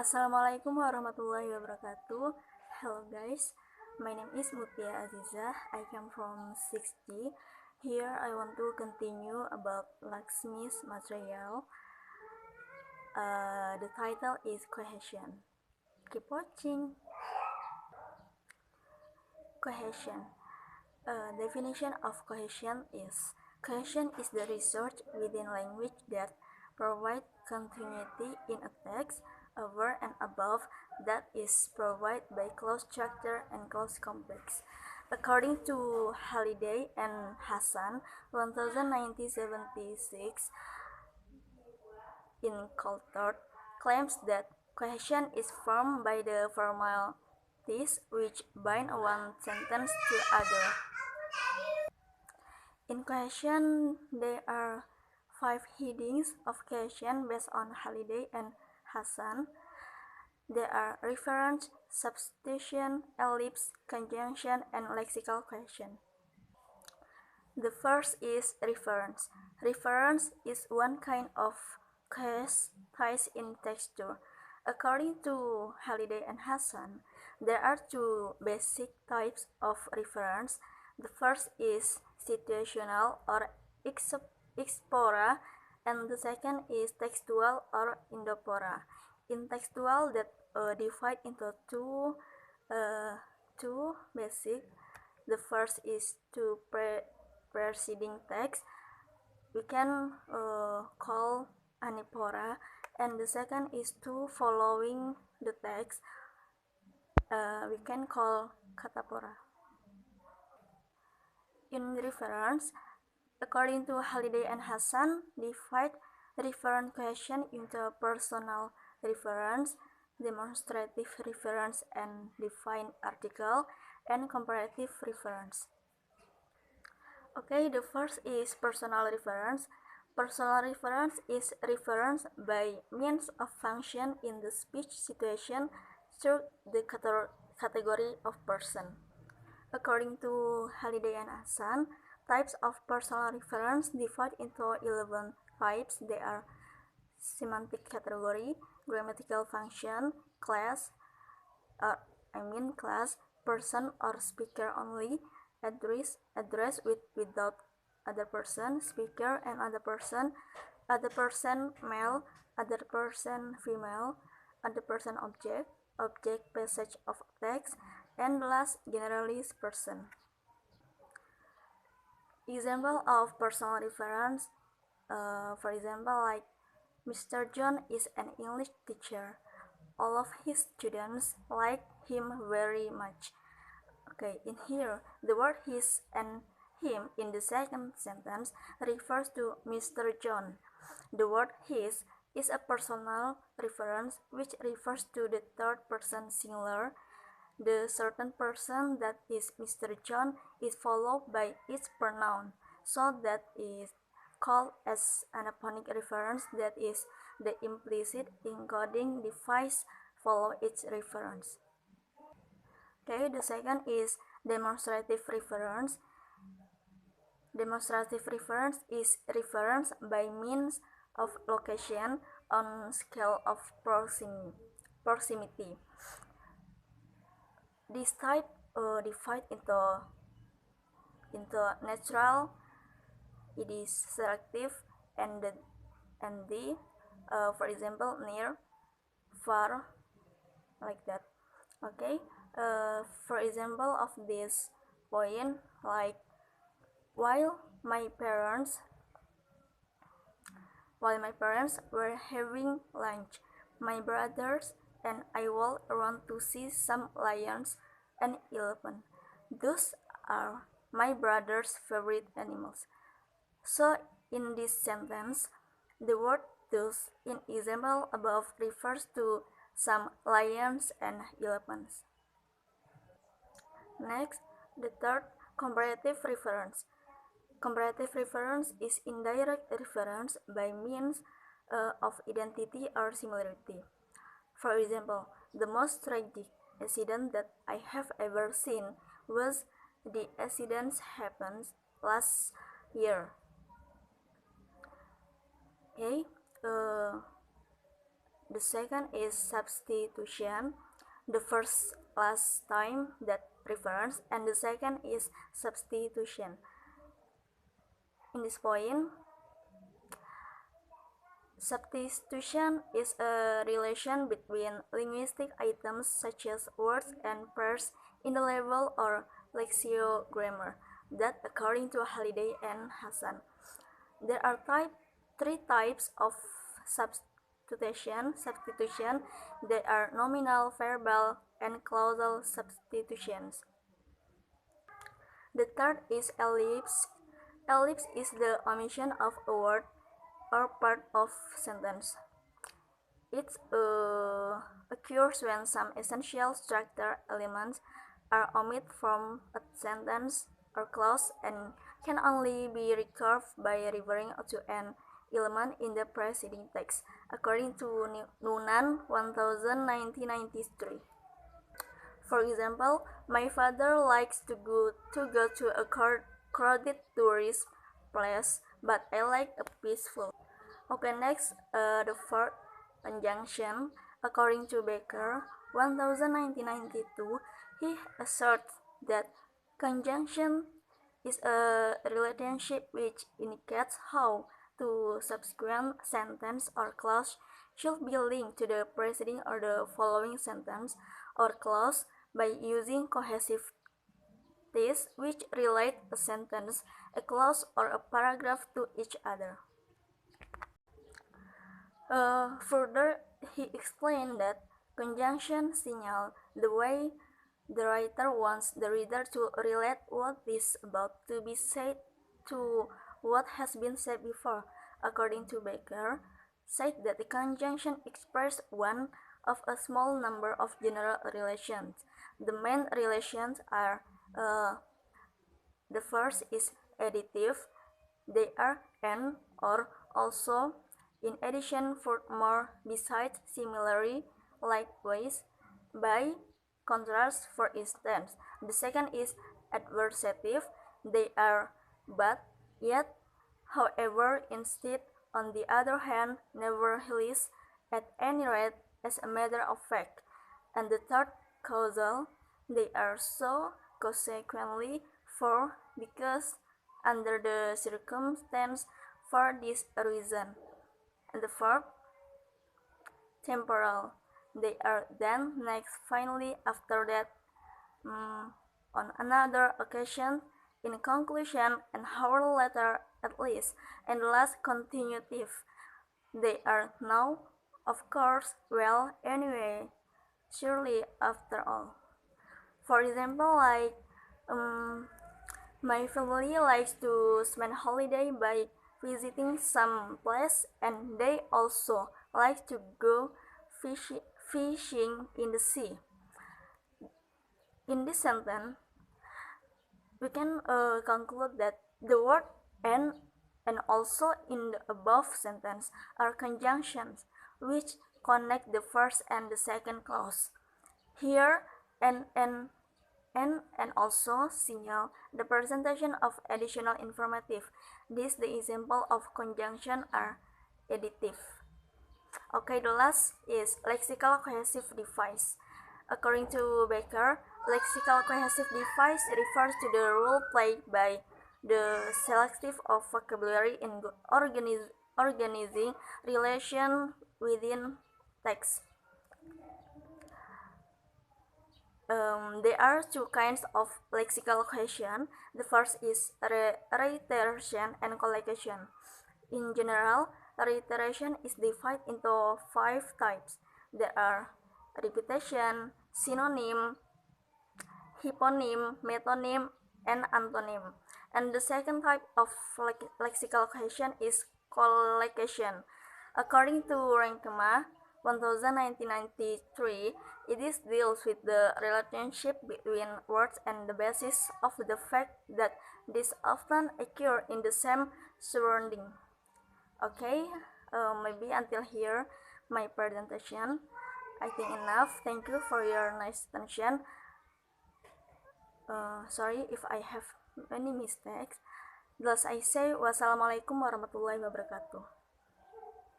Assalamualaikum warahmatullahi wabarakatuh. Hello guys, my name is Mutia Azizah. I come from 6G. Here I want to continue about Laxmi's material. The title is Cohesion. Keep watching. Cohesion. Definition of cohesion is the research within language that provide continuity in a text over and above that is provided by close structure and close complex. According to Halliday and Hassan, 1976, in Coulthard, claims that cohesion is formed by the formalities which bind one sentence to other. In cohesion, there are 5 headings of cohesion based on Halliday and Hassan. There are reference, substitution, ellipse, conjunction, and lexical cohesion. The first is reference. Reference is one kind of cohes ties in texture. According to Halliday and Hassan, there are two basic types of reference. The first is situational or expora, and the second is textual or indopora. In textual, that divide into two basic. The first is to preceding text. We can call anipora, and the second is to following the text. We can call catapora. In reference, according to Halliday and Hassan, divide reference cohesion into personal reference, demonstrative reference and defined article, and comparative reference. Okay, the first is personal reference. Personal reference is reference by means of function in the speech situation through the category of person. According to Halliday and Hassan, types of personal reference divide into 11 types. They are semantic category, grammatical function, class, person or speaker only, address without other person, speaker and other person male, other person female, other person object passage of text, and last generalist person. Example of personal reference, for example, like Mr. John is an English teacher. All of his students like him very much. Okay, in here, the word his and him in the second sentence refers to Mr. John. The word his is a personal reference which refers to the third person singular. The certain person that is Mr. John is followed by its pronoun, so that is called as anaphonic reference, that is, the implicit encoding device follow its reference. Okay, the second is demonstrative reference. Demonstrative reference is reference by means of location on scale of proximity. This type divide into natural, it is selective, and the for example near, far, like that. Okay, for example of this point, like while my parents were having lunch, my brothers and I walked around to see some lions and elephants. Those are my brother's favorite animals. So in this sentence, the word those in example above refers to some lions and elephants. Next, the third, comparative reference. Comparative reference is indirect reference by means of identity or similarity. For example, the most tragic accident that I have ever seen was the accident happened last year. Okay, The second is substitution. The first last time that reference, and the second is substitution. In this point, substitution is a relation between linguistic items such as words and pairs in the level or lexicographer that, according to Halliday and Hassan, there are three types of substitution. They are nominal, verbal, and clausal substitutions. The third is ellipse. Ellipse is the omission of a word or part of sentence. It occurs when some essential structure elements are omitted from a sentence or clause and can only be recovered by referring to an element in the preceding text, according to Noonan 1993. For example, my father likes to go to a crowded tourist place, but I like a peaceful. Okay, next, the fourth conjunction. According to Baker, 1992, he asserts that conjunction is a relationship which indicates how two subsequent sentence or clause should be linked to the preceding or the following sentence or clause by using cohesive ties which relate a sentence, a clause, or a paragraph to each other. Further, he explained that conjunction signal the way the writer wants the reader to relate what is about to be said to what has been said before. According to Baker, said that the conjunction expresses one of a small number of general relations. The main relations are the first is additive. They are and or also, in addition, furthermore, besides, similarly, likewise, by contrast, for instance. The second is adversative. They are but, yet, however, instead, on the other hand, nevertheless, at any rate, as a matter of fact. And the third, causal. They are so, consequently, for, because, under the circumstance, for this reason. And the fourth, temporal. They are then, next, finally, after that, on another occasion, in conclusion, an hour later at least, and last, continuative. They are now, of course, well, anyway, surely, after all. For example, like, my family likes to spend holiday by visiting some place, and they also like to go fishing in the sea. In this sentence, we can conclude that the word and also in the above sentence are conjunctions which connect the first and the second clause. Here, and also signal the presentation of additional informative. This the example of conjunction are additive. Okay, the last is lexical cohesive device. According to Baker, lexical cohesive device refers to the role played by the selective of vocabulary in organizing relation within text. There are two kinds of lexical cohesion. The first is reiteration and collocation. In general, reiteration is divided into 5 types. There are repetition, synonym, hyponym, metonym, and antonym. And the second type of lexical cohesion is collocation. According to Renkema, 1993, it deals with the relationship between words and the basis of the fact that these often occur in the same surrounding. Okay, maybe until here my presentation. I think enough. Thank you for your nice attention. Sorry if I have many mistakes. Thus I say wassalamualaikum warahmatullahi wabarakatuh.